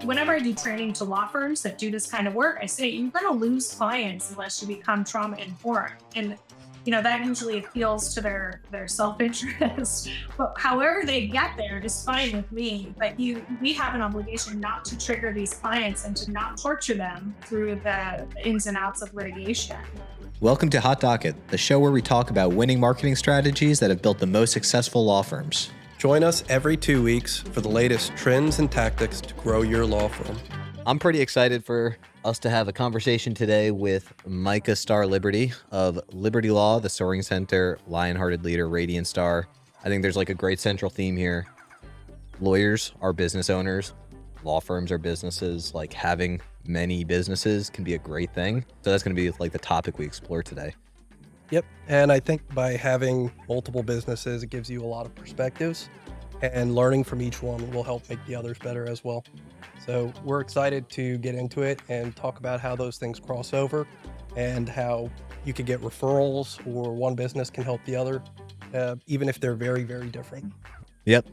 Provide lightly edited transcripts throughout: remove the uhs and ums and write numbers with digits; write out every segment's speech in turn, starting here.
Whenever I do training to law firms that do this kind of work, I say you're going to lose clients unless you become trauma informed. And that usually appeals to their self-interest. But however they get there is fine with me. But we have an obligation not to trigger these clients and to not torture them through the ins and outs of litigation. Welcome to Hot Docket, the show where we talk about winning marketing strategies that have built the most successful law firms. Join us every 2 weeks for the latest trends and tactics to grow your law firm. I'm pretty excited for us to have a conversation today with Micha Star Liberty of Liberty Law, the Soaring Center, Lionhearted leader, Radiant Star. I think there's like a great central theme here. Lawyers are business owners. Law firms are businesses. Like having many businesses can be a great thing. So that's going to be like the topic we explore today. Yep. And I think by having multiple businesses, it gives you a lot of perspectives, and learning from each one will help make the others better as well. So we're excited to get into it and talk about how those things cross over and how you could get referrals, or one business can help the other, even if they're very, very different. Yep.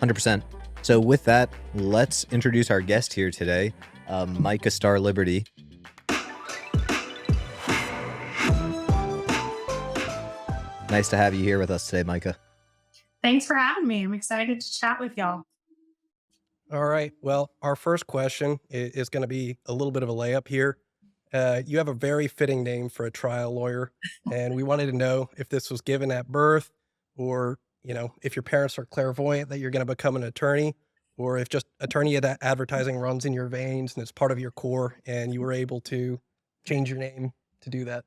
100%. So with that, let's introduce our guest here today, Micha Star Liberty. Nice to have you here with us today, Micah. Thanks for having me. I'm excited to chat with y'all. All right. Well, our first question is going to be a little bit of a layup here. You have a very fitting name for a trial lawyer, and we wanted to know if this was given at birth, or, if your parents are clairvoyant that you're going to become an attorney, or if just attorney advertising runs in your veins and it's part of your core and you were able to change your name to do that.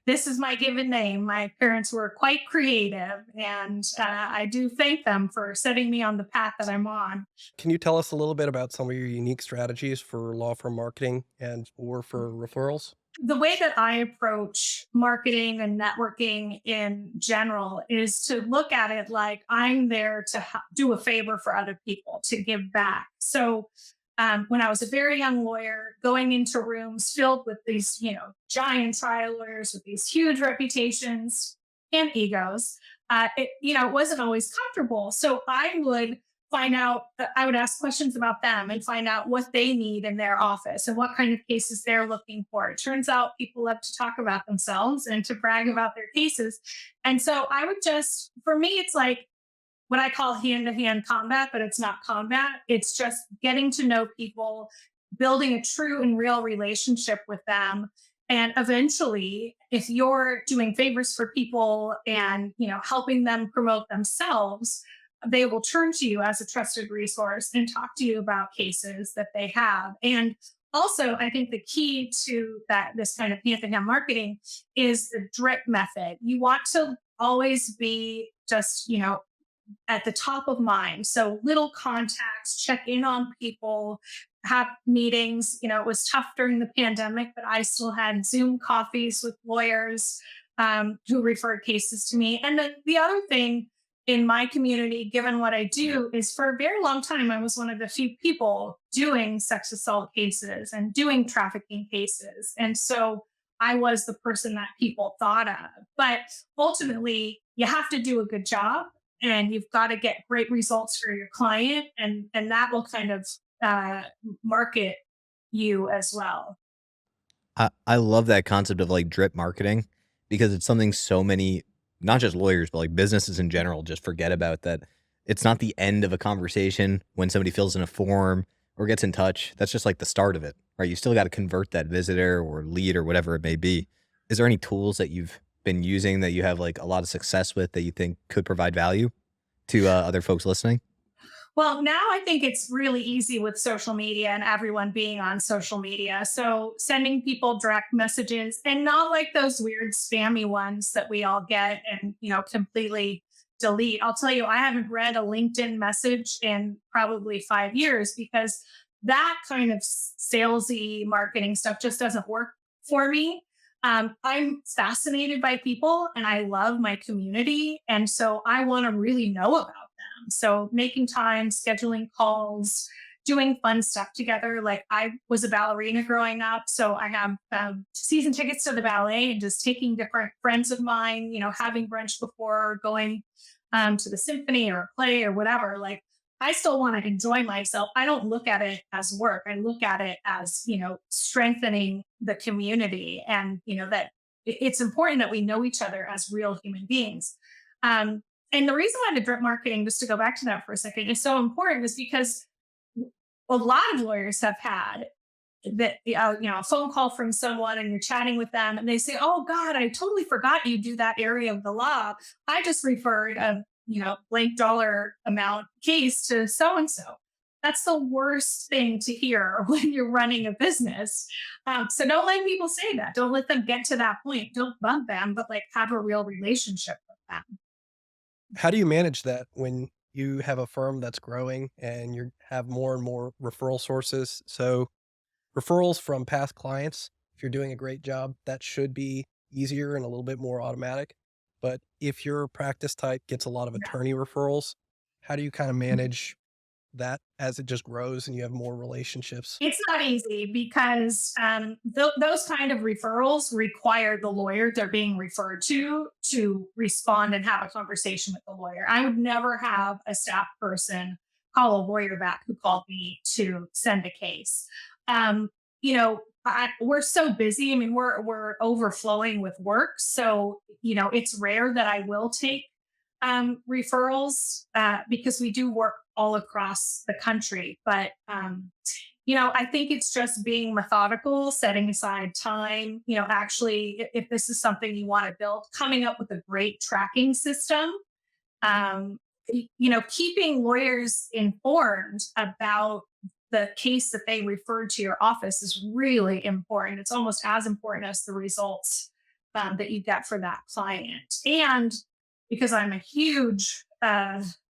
This is my given name. My parents were quite creative, and I do thank them for setting me on the path that I'm on. Can you tell us a little bit about some of your unique strategies for law firm marketing or for referrals? The way that I approach marketing and networking in general is to look at it like I'm there to do a favor for other people, to give back. So when I was a very young lawyer, going into rooms filled with these, giant trial lawyers with these huge reputations and egos, it wasn't always comfortable. So I would ask questions about them and find out what they need in their office and what kind of cases they're looking for. It turns out people love to talk about themselves and to brag about their cases. And so for me, it's like what I call hand-to-hand combat, but it's not combat. It's just getting to know people, building a true and real relationship with them. And eventually, if you're doing favors for people and, helping them promote themselves, they will turn to you as a trusted resource and talk to you about cases that they have. And also, I think the key to this kind of hand-to-hand marketing is the drip method. You want to always be just, at the top of mind. So little contacts, check in on people, have meetings. It was tough during the pandemic, but I still had Zoom coffees with lawyers who referred cases to me. And then the other thing in my community, given what I do, is for a very long time, I was one of the few people doing sex assault cases and doing trafficking cases. And so I was the person that people thought of. But ultimately, you have to do a good job, and you've got to get great results for your client, and that will kind of market you as well. I love that concept of like drip marketing, because it's something so many, not just lawyers, but like businesses in general, just forget about. That it's not the end of a conversation when somebody fills in a form or gets in touch. That's just like the start of it, right? You still got to convert that visitor or lead or whatever it may be. Is there any tools that you've been using that you have like a lot of success with that you think could provide value to other folks listening? Well, now I think it's really easy with social media and everyone being on social media. So sending people direct messages, and not like those weird spammy ones that we all get and, completely delete. I'll tell you, I haven't read a LinkedIn message in probably 5 years, because that kind of salesy marketing stuff just doesn't work for me. I'm fascinated by people and I love my community. And so I want to really know about them. So making time, scheduling calls, doing fun stuff together. Like I was a ballerina growing up. So I have season tickets to the ballet, and just taking different friends of mine, having brunch before, going to the symphony or a play or whatever. Like I still want to enjoy myself. I don't look at it as work. I look at it as, strengthening the community, and, that it's important that we know each other as real human beings. Um, and the reason why the drip marketing, just to go back to that for a second, is so important is because a lot of lawyers have had that, a phone call from someone and you're chatting with them and they say, "Oh God, I totally forgot you do that area of the law. I just referred a, blank dollar amount case to so and so." That's the worst thing to hear when you're running a business. So don't let people say that. Don't let them get to that point. Don't bug them, but like have a real relationship with them. How do you manage that when you have a firm that's growing and you have more and more referral sources? So referrals from past clients, if you're doing a great job, that should be easier and a little bit more automatic. But if your practice type gets a lot of attorney referrals, how do you kind of manage that as it just grows and you have more relationships? It's not easy because those kind of referrals require the lawyer they're being referred to respond and have a conversation with the lawyer. I would never have a staff person call a lawyer back who called me to send a case. Um, we're so busy. I mean, we're overflowing with work, so it's rare that I will take referrals because we do work all across the country. But I think it's just being methodical, setting aside time. Actually, if this is something you want to build, coming up with a great tracking system. Um, Keeping lawyers informed about the case that they referred to your office is really important. It's almost as important as the results that you get for that client. And because I'm a huge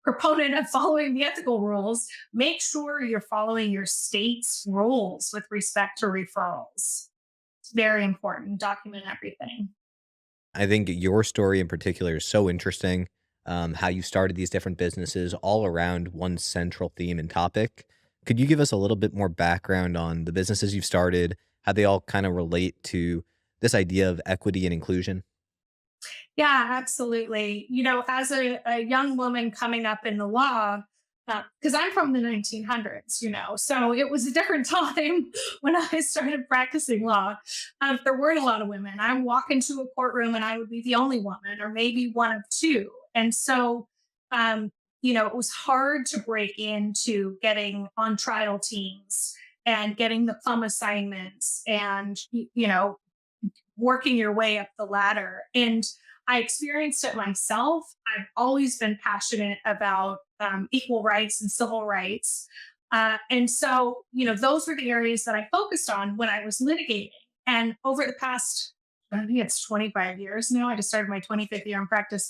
proponent of following the ethical rules, make sure you're following your state's rules with respect to referrals. It's very important. Document everything. I think your story in particular is so interesting. How you started these different businesses all around one central theme and topic. Could you give us a little bit more background on the businesses you've started, how they all kind of relate to this idea of equity and inclusion? Yeah, absolutely. As a young woman coming up in the law, because I'm from the 1900s, so it was a different time when I started practicing law. There weren't a lot of women. I would walk into a courtroom and I would be the only woman, or maybe one of two. And so, it was hard to break into getting on trial teams and getting the plum assignments and, working your way up the ladder. And I experienced it myself. I've always been passionate about equal rights and civil rights. And so, those were the areas that I focused on when I was litigating. And over the past, I think it's 25 years now, I just started my 25th year in practice,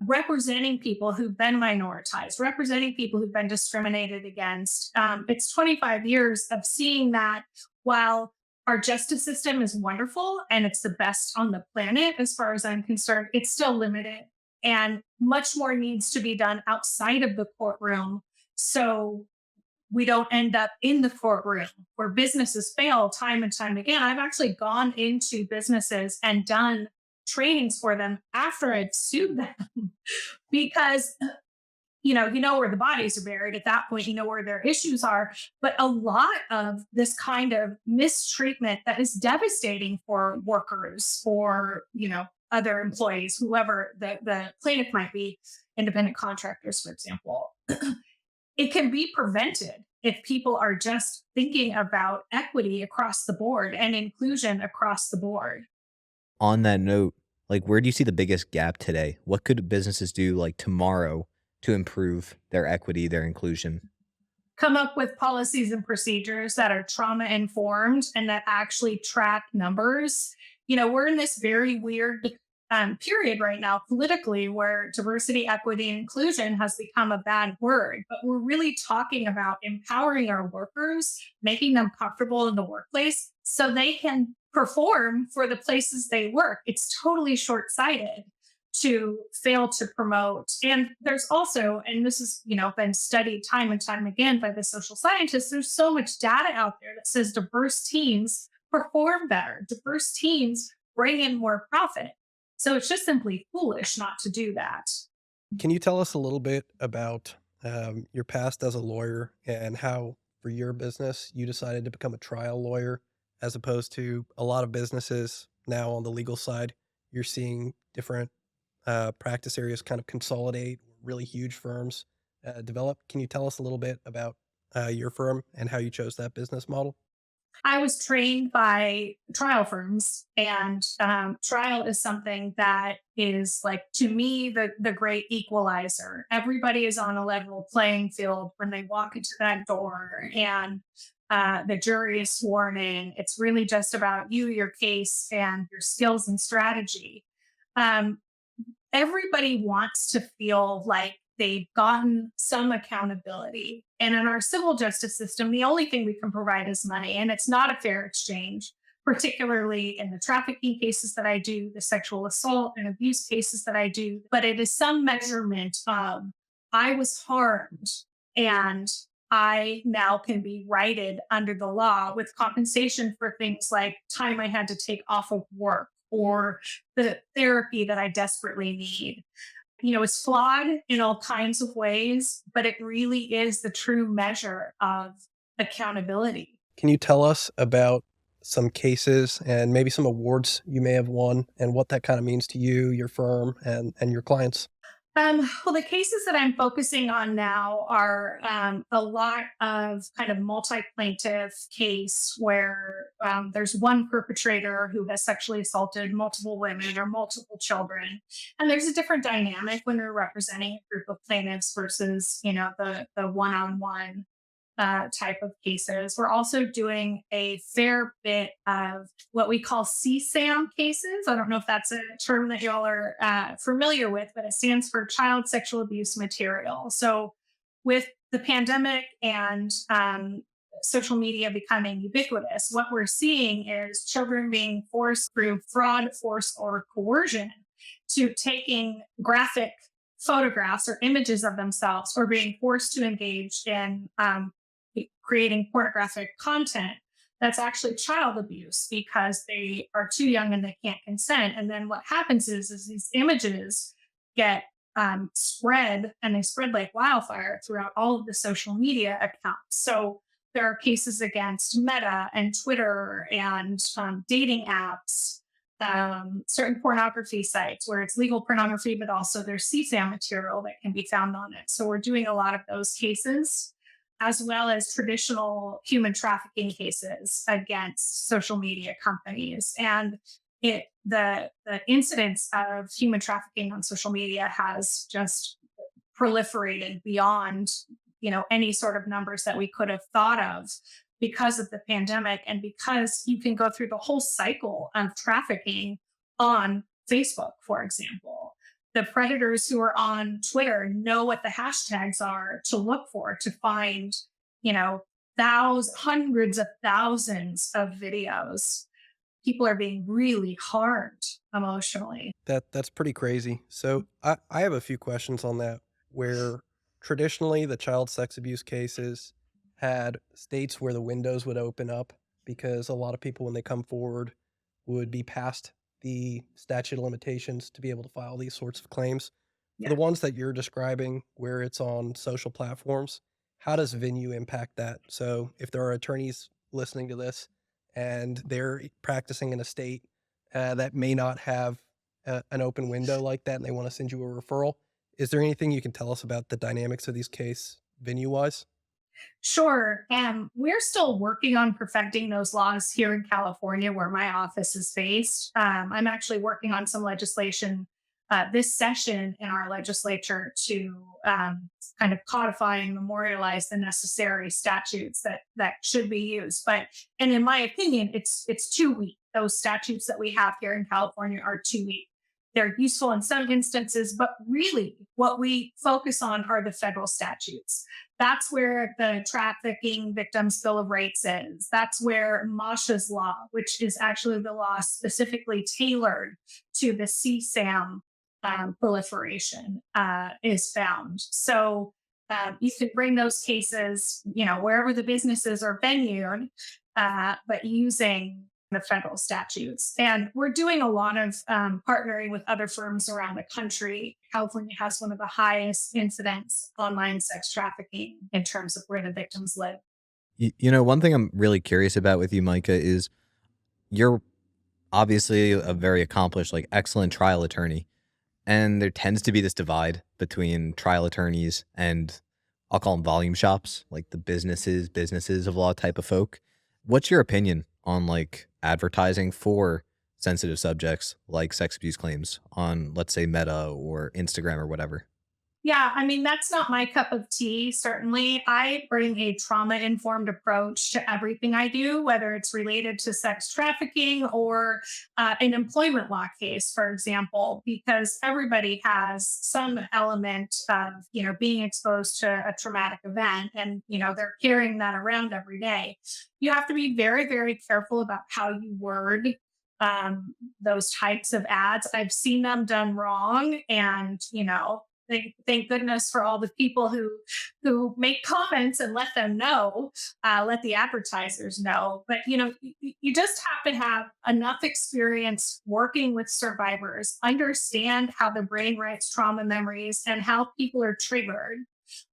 representing people who've been minoritized, representing people who've been discriminated against. It's 25 years of seeing that while our justice system is wonderful and it's the best on the planet as far as I'm concerned, it's still limited. And much more needs to be done outside of the courtroom. So we don't end up in the courtroom where businesses fail time and time again. I've actually gone into businesses and done trainings for them after I'd sued them because where the bodies are buried at that point, where their issues are. But a lot of this kind of mistreatment that is devastating for workers, for, other employees, whoever the plaintiff might be, independent contractors, for example, it can be prevented if people are just thinking about equity across the board and inclusion across the board. On that note, like where do you see the biggest gap today? What could businesses do like tomorrow to improve their equity, their inclusion? Come up with policies and procedures that are trauma informed and that actually track numbers. We're in this very weird period right now politically where diversity, equity, and inclusion has become a bad word, but we're really talking about empowering our workers, making them comfortable in the workplace so they can perform for the places they work. It's totally short sighted to fail to promote. And there's also, and this has, been studied time and time again by the social scientists, there's so much data out there that says diverse teams perform better. Diverse teams bring in more profit. So it's just simply foolish not to do that. Can you tell us a little bit about your past as a lawyer and how for your business you decided to become a trial lawyer as opposed to a lot of businesses now on the legal side. You're seeing different practice areas kind of consolidate, really huge firms develop. Can you tell us a little bit about your firm and how you chose that business model? I was trained by trial firms, and trial is something that is like to me the great equalizer. Everybody is on a level playing field when they walk into that door, and the jury is sworn in. It's really just about you, your case, and your skills and strategy. Um, Everybody wants to feel like they've gotten some accountability. And in our civil justice system, the only thing we can provide is money, and it's not a fair exchange, particularly in the trafficking cases that I do, the sexual assault and abuse cases that I do. But it is some measurement of I was harmed, and I now can be righted under the law with compensation for things like time I had to take off of work or the therapy that I desperately need. It's flawed in all kinds of ways, but it really is the true measure of accountability. Can you tell us about some cases and maybe some awards you may have won and what that kind of means to you, your firm, and your clients? Well, the cases that I'm focusing on now are a lot of kind of multi plaintiff case where there's one perpetrator who has sexually assaulted multiple women or multiple children. And there's a different dynamic when we're representing a group of plaintiffs versus, the one on one type of cases. We're also doing a fair bit of what we call CSAM cases. I don't know if that's a term that y'all are familiar with, but it stands for Child Sexual Abuse Material. So, with the pandemic and social media becoming ubiquitous, what we're seeing is children being forced through fraud, force, or coercion to taking graphic photographs or images of themselves or being forced to engage in creating pornographic content that's actually child abuse because they are too young and they can't consent. And then what happens is these images get spread, and they spread like wildfire throughout all of the social media accounts. So there are cases against Meta and Twitter and dating apps, certain pornography sites where it's legal pornography, but also there's CSAM material that can be found on it. So we're doing a lot of those cases, as well as traditional human trafficking cases against social media companies. And the incidence of human trafficking on social media has just proliferated beyond any sort of numbers that we could have thought of because of the pandemic, and because you can go through the whole cycle of trafficking on Facebook, for example. The predators who are on Twitter know what the hashtags are to look for to find, thousands, hundreds of thousands of videos. People are being really harmed emotionally. That's pretty crazy. So I have a few questions on that where traditionally the child sex abuse cases had states where the windows would open up because a lot of people when they come forward would be past the statute of limitations to be able to file these sorts of claims. For the Yeah. ones that you're describing where it's on social platforms, how does venue impact that? So if there are attorneys listening to this and they're practicing in a state that may not have an open window like that and they want to send you a referral. Is there anything you can tell us about the dynamics of these case venue wise? Sure. We're still working on perfecting those laws here in California, where my office is based. I'm actually working on some legislation this session in our legislature to kind of codify and memorialize the necessary statutes that should be used. And in my opinion, it's too weak. Those statutes that we have here in California are too weak. They're useful in some instances, but really what we focus on are the federal statutes. That's where the Trafficking Victims Bill of Rights is. That's where Masha's Law, which is actually the law specifically tailored to the CSAM proliferation, is found. So you can bring those cases, wherever the businesses are venued, but using the federal statutes. And we're doing a lot of partnering with other firms around the country. California has one of the highest incidents of online sex trafficking in terms of where the victims live. One thing I'm really curious about with you, Micah, is you're obviously a very accomplished, like excellent trial attorney. And there tends to be this divide between trial attorneys and I'll call them volume shops, like the businesses of law type of folk. What's your opinion on like advertising for sensitive subjects like sex abuse claims on, let's say, Meta or Instagram or whatever? Yeah, I mean, that's not my cup of tea, certainly. I bring a trauma informed approach to everything I do, whether it's related to sex trafficking or an employment law case, for example, because everybody has some element of, being exposed to a traumatic event and, they're carrying that around every day. You have to be very, very careful about how you word those types of ads. I've seen them done wrong, and thank goodness for all the people who make comments and let them know, let the advertisers know. But you just have to have enough experience working with survivors, understand how the brain writes trauma memories and how people are triggered.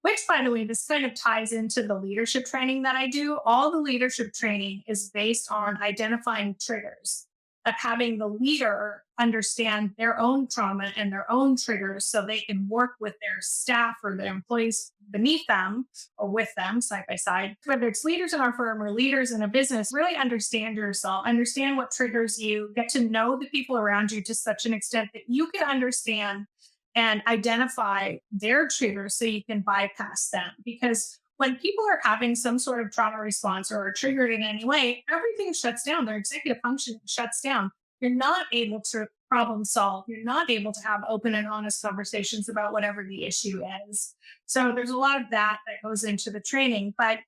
Which, by the way, this kind of ties into the leadership training that I do. All the leadership training is based on identifying triggers, of having the leader understand their own trauma and their own triggers so they can work with their staff or their employees beneath them or with them side by side. Whether it's leaders in our firm or leaders in a business, really understand yourself, understand what triggers you, get to know the people around you to such an extent that you can understand and identify their triggers so you can bypass them. Because when people are having some sort of trauma response or are triggered in any way, everything shuts down. Their executive function shuts down. You're not able to problem solve. You're not able to have open and honest conversations about whatever the issue is. So there's a lot of that goes into the training. But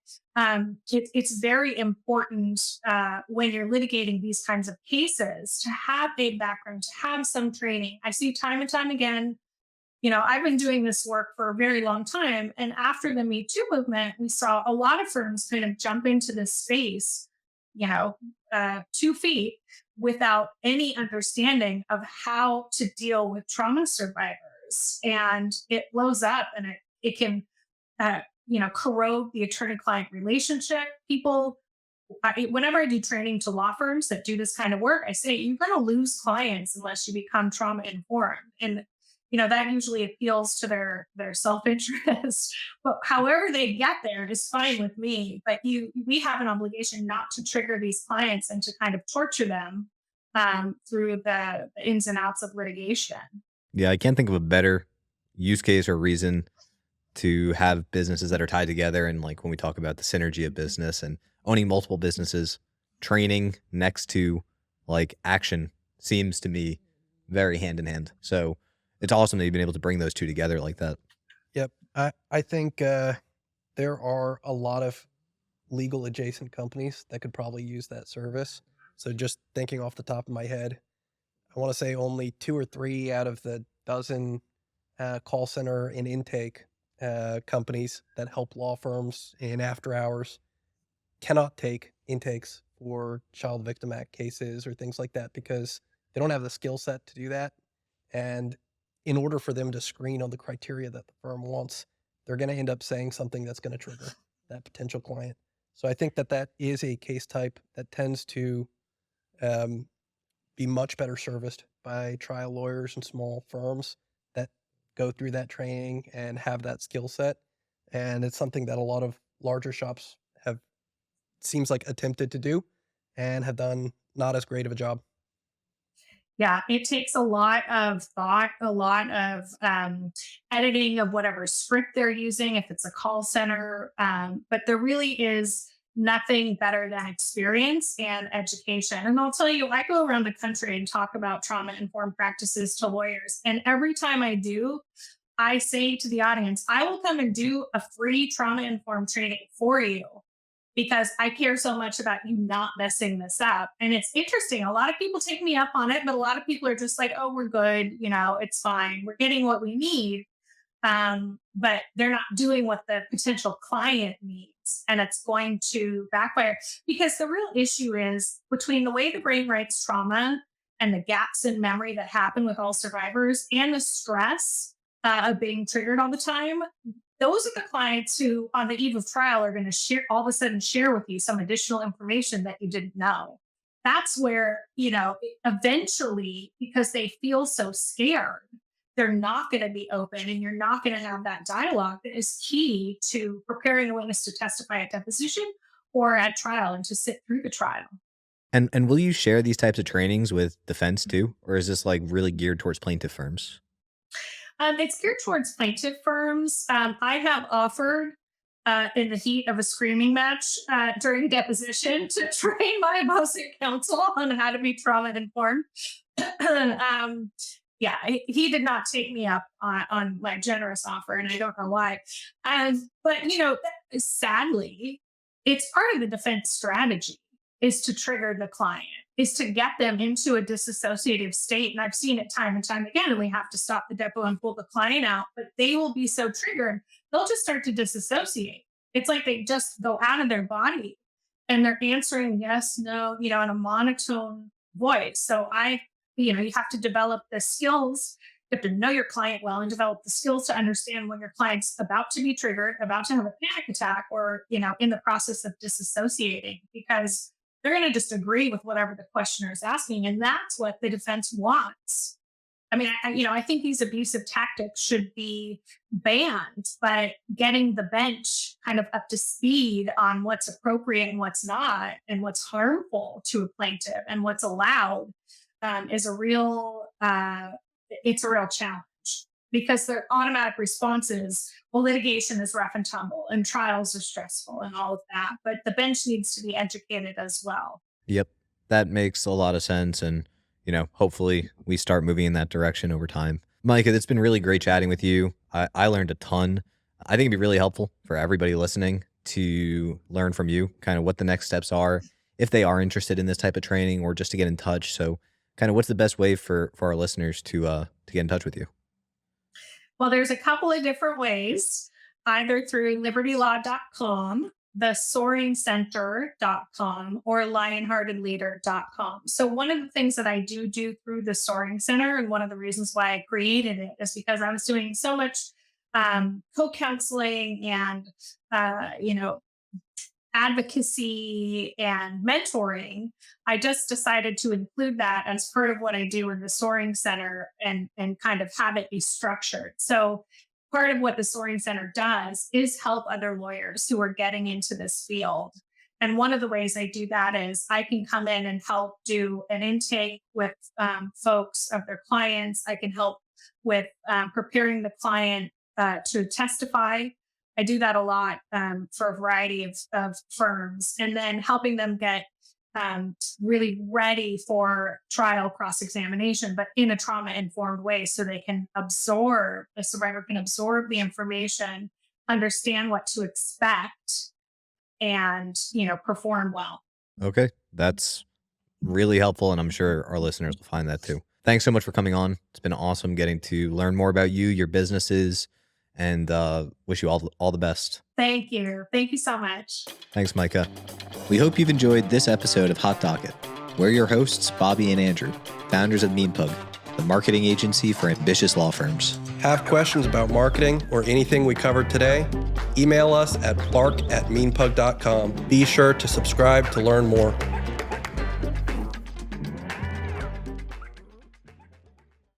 it's very important when you're litigating these kinds of cases to have a background, to have some training. I see time and time again, I've been doing this work for a very long time. And after the Me Too movement, we saw a lot of firms kind of jump into this space, 2 feet without any understanding of how to deal with trauma survivors. And it blows up and it can, corrode the attorney client relationship. Whenever I do training to law firms that do this kind of work, I say you're going to lose clients unless you become trauma informed. And that usually appeals to their self-interest. But however they get there is fine with me. But we have an obligation not to trigger these clients and to kind of torture them through the ins and outs of litigation. Yeah, I can't think of a better use case or reason to have businesses that are tied together. And like when we talk about the synergy of business and owning multiple businesses, training next to like action seems to me very hand in hand. So it's awesome that you've been able to bring those two together like that. Yep. I think there are a lot of legal adjacent companies that could probably use that service. So just thinking off the top of my head, I want to say only 2 or 3 out of the dozen call center and intake companies that help law firms in after hours cannot take intakes for Child Victim Act cases or things like that because they don't have the skill set to do that. And in order for them to screen on the criteria that the firm wants, they're going to end up saying something that's going to trigger that potential client. So I think that is a case type that tends to be much better serviced by trial lawyers and small firms that go through that training and have that skill set. And it's something that a lot of larger shops have, seems like, attempted to do and have done not as great of a job. Yeah, it takes a lot of thought, a lot of editing of whatever script they're using, if it's a call center. But there really is nothing better than experience and education. And I'll tell you, I go around the country and talk about trauma informed practices to lawyers. And every time I do, I say to the audience, I will come and do a free trauma informed training for you because I care so much about you not messing this up. And it's interesting. A lot of people take me up on it, but a lot of people are just like, oh, we're good. It's fine. We're getting what we need. But they're not doing what the potential client needs. clients, and it's going to backfire, because the real issue is between the way the brain writes trauma and the gaps in memory that happen with all survivors and the stress of being triggered all the time. Those are the clients who on the eve of trial are going to share, all of a sudden share with you some additional information that you didn't know. That's where, eventually, because they feel so scared, they're not going to be open, and you're not going to have that dialogue that is key to preparing a witness to testify at deposition or at trial and to sit through the trial. And will you share these types of trainings with defense too? Or is this like really geared towards plaintiff firms? It's geared towards plaintiff firms. I have offered in the heat of a screaming match during deposition to train my opposing counsel on how to be trauma informed. Yeah, he did not take me up on my generous offer, and I don't know why. But sadly, it's part of the defense strategy is to trigger the client, is to get them into a disassociative state. And I've seen it time and time again, and we have to stop the depo and pull the client out, but they will be so triggered, they'll just start to disassociate. It's like they just go out of their body and they're answering yes, no, in a monotone voice. So you have to develop the skills. You have to know your client well and develop the skills to understand when your client's about to be triggered, about to have a panic attack, or, in the process of disassociating, because they're going to just agree with whatever the questioner is asking. And that's what the defense wants. I mean, I think these abusive tactics should be banned, but getting the bench kind of up to speed on what's appropriate and what's not, and what's harmful to a plaintiff and what's allowed is a real challenge, because their automatic response is, well, litigation is rough and tumble and trials are stressful and all of that. But the bench needs to be educated as well. Yep. That makes a lot of sense. And, hopefully we start moving in that direction over time. Micah, it's been really great chatting with you. I learned a ton. I think it'd be really helpful for everybody listening to learn from you kind of what the next steps are if they are interested in this type of training, or just to get in touch. So kind of what's the best way for our listeners to get in touch with you? Well, there's a couple of different ways, either through libertylaw.com, the soaringcenter.com, or lionheartedleader.com. So one of the things that I do through the Soaring Center, and one of the reasons why I created it, is because I was doing so much co-counseling and, advocacy and mentoring. I just decided to include that as part of what I do in the Soaring Center, and kind of have it be structured. So part of what the Soaring Center does is help other lawyers who are getting into this field. And one of the ways I do that is I can come in and help do an intake with folks of their clients. I can help with preparing the client to testify. I do that a lot for a variety of firms, and then helping them get really ready for trial cross-examination, but in a trauma-informed way, so the survivor can absorb the information, understand what to expect, and, perform well. Okay. That's really helpful. And I'm sure our listeners will find that too. Thanks so much for coming on. It's been awesome getting to learn more about you, your businesses, and wish you all the best. Thank you. Thank you so much. Thanks, Micah. We hope you've enjoyed this episode of Hot Docket. We're your hosts, Bobby and Andrew, founders of MeanPug, the marketing agency for ambitious law firms. Have questions about marketing or anything we covered today? Email us at clark@meanpug.com. Be sure to subscribe to learn more.